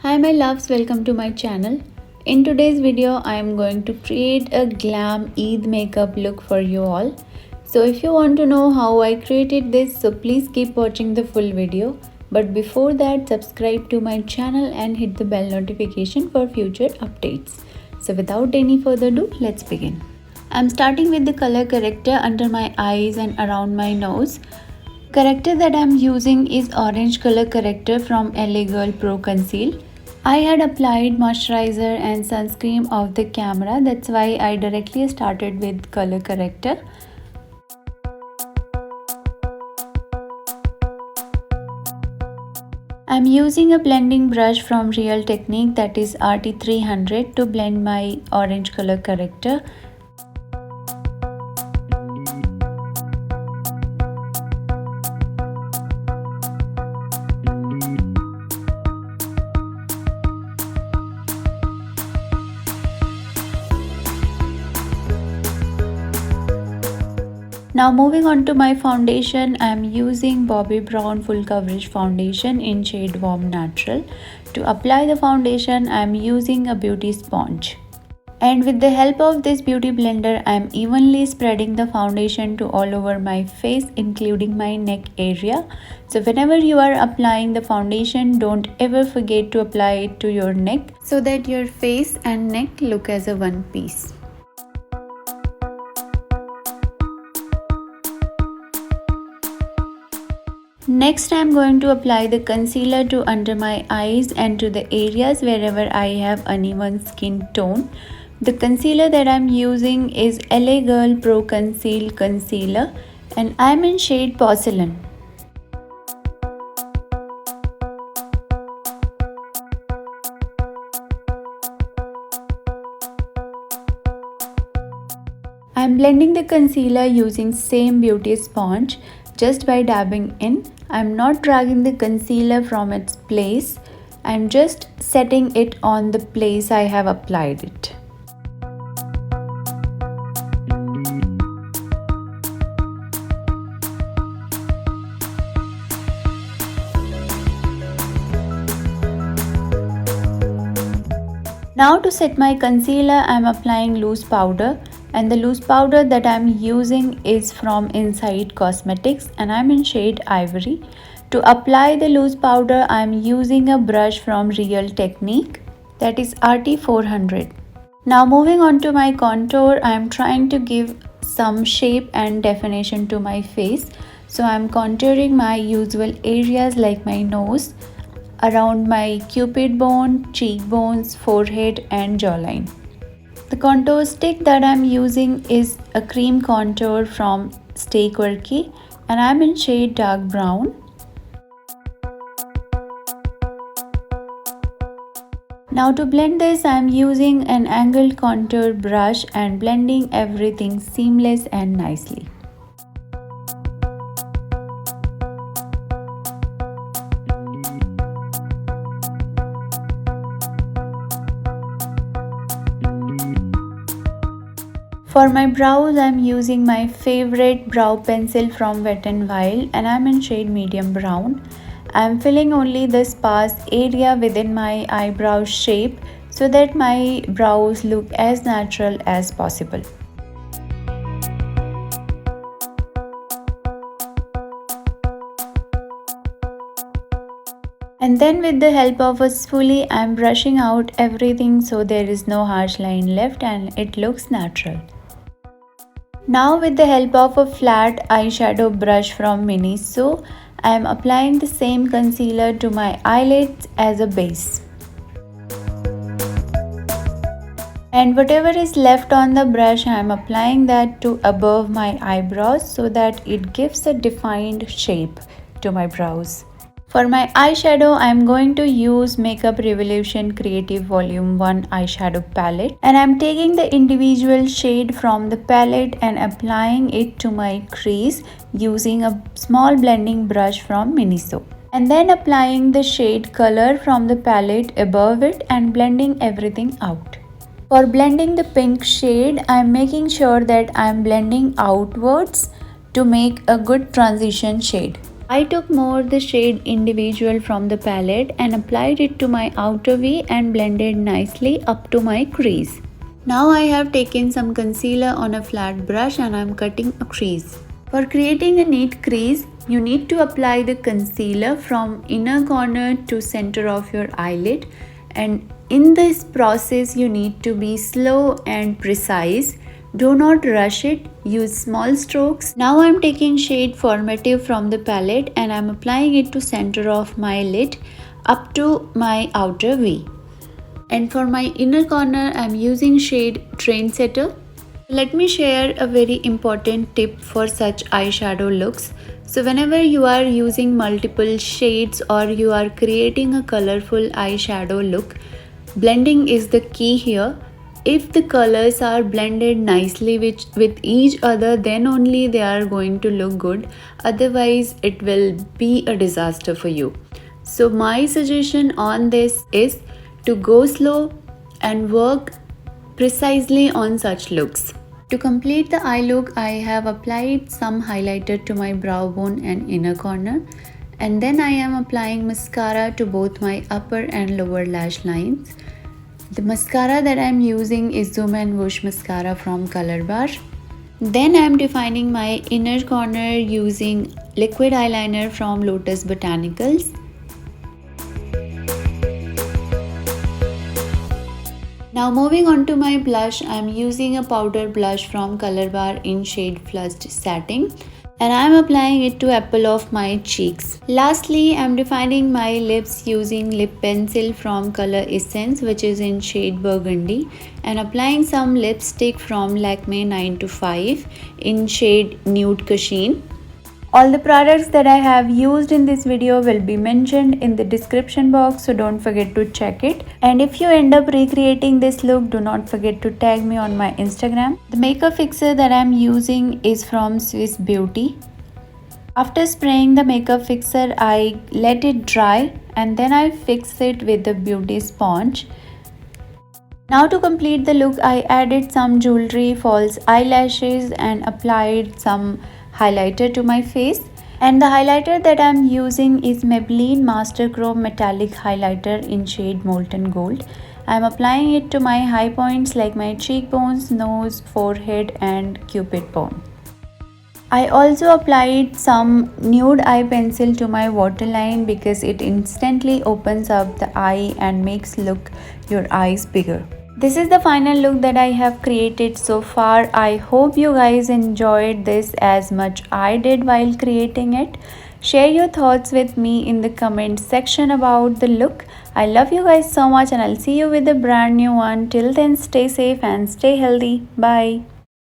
Hi my loves, welcome to my channel. In today's video I am going to create a glam Eid makeup look for you all. So if you want to know how I created this, so please keep watching the full video. But before that, subscribe to my channel and hit the bell notification for future updates. So without any further ado, let's begin. I'm starting with the color corrector under my eyes and around my nose. Corrector that I'm using is orange color corrector from LA Girl Pro Conceal. I had applied moisturizer and sunscreen off the camera, that's why I directly started with color corrector. I'm using a blending brush from Real Technique, that is RT300, to blend my orange color corrector. Now moving on to my foundation, I am using Bobbi Brown Full Coverage Foundation in shade Warm Natural. To apply the foundation, I am using a beauty sponge. And with the help of this beauty blender, I am evenly spreading the foundation to all over my face, including my neck area. So whenever you are applying the foundation, don't ever forget to apply it to your neck so that your face and neck look as a one piece. Next, I am going to apply the concealer to under my eyes and to the areas wherever I have uneven skin tone. The concealer that I am using is LA Girl Pro Conceal Concealer and I am in shade Porcelain. I am blending the concealer using same beauty sponge. Just by dabbing in, I am not dragging the concealer from its place. I am just setting it on the place I have applied it. Now to set my concealer, I am applying loose powder. And the loose powder that I am using is from Insight Cosmatics and I am in shade Ivory. To apply the loose powder, I am using a brush from Real Technique, that is RT400. Now moving on to my contour, I am trying to give some shape and definition to my face. So I am contouring my usual areas like my nose, around my cupid bone, cheekbones, forehead and jawline. The contour stick that I am using is a cream contour from Stay Quirky and I am in shade dark brown. Now to blend this, I am using an angled contour brush and blending everything seamless and nicely. For my brows, I am using my favorite brow pencil from Wet n Wild and I am in shade medium brown. I am filling only the sparse area within my eyebrow shape so that my brows look as natural as possible. And then with the help of a spoolie, I am brushing out everything so there is no harsh line left and it looks natural. Now with the help of a flat eyeshadow brush from Miniso, I am applying the same concealer to my eyelids as a base. And whatever is left on the brush, I am applying that to above my eyebrows so that it gives a defined shape to my brows. For my eyeshadow, I am going to use Makeup Revolution Creative Volume 1 eyeshadow palette and I am taking the individual shade from the palette and applying it to my crease using a small blending brush from Miniso. And then applying the shade color from the palette above it and blending everything out. For blending the pink shade, I am making sure that I am blending outwards to make a good transition shade. I took more the shade Individual from the palette and applied it to my outer V and blended nicely up to my crease. Now I have taken some concealer on a flat brush and I am cutting a crease. For creating a neat crease, you need to apply the concealer from inner corner to center of your eyelid, and in this process you need to be slow and precise. Do not rush it, use small strokes. Now I am taking shade Formative from the palette and I am applying it to center of my lid up to my outer V. And for my inner corner I am using shade Trendsetter. Let me share a very important tip for such eyeshadow looks. So whenever you are using multiple shades or you are creating a colorful eyeshadow look, blending is the key here. If the colors are blended nicely with each other, then only they are going to look good. Otherwise, it will be a disaster for you. So my suggestion on this is to go slow and work precisely on such looks. To complete the eye look, I have applied some highlighter to my brow bone and inner corner, and then I am applying mascara to both my upper and lower lash lines. The mascara that I am using is Zoom and Woosh mascara from Colorbar. Then I am defining my inner corner using liquid eyeliner from Lotus Botanicals. Now moving on to my blush, I am using a powder blush from Colorbar in shade Flushed Satin, and I am applying it to apple of my cheeks. Lastly, I am defining my lips using lip pencil from Color Essence, which is in shade Burgundy, and applying some lipstick from Lakme 9 to 5 in shade Nude Cashine. All the products that I have used in this video will be mentioned in the description box, so don't forget to check it. And if you end up recreating this look, do not forget to tag me on my Instagram. The makeup fixer that I am using is from Swiss Beauty. After spraying the makeup fixer, I let it dry and then I fix it with the beauty sponge. Now to complete the look, I added some jewelry, false eyelashes and applied some highlighter to my face, and the highlighter that I am using is Maybelline Master Chrome Metallic Highlighter in shade Molten Gold. I am applying it to my high points like my cheekbones, nose, forehead and cupid bone. I also applied some nude eye pencil to my waterline because it instantly opens up the eye and makes look your eyes bigger. This is the final look that I have created so far. I hope you guys enjoyed this as much I did while creating it. Share your thoughts with me in the comment section about the look. I love you guys so much and I'll see you with a brand new one. Till then, stay safe and stay healthy. Bye.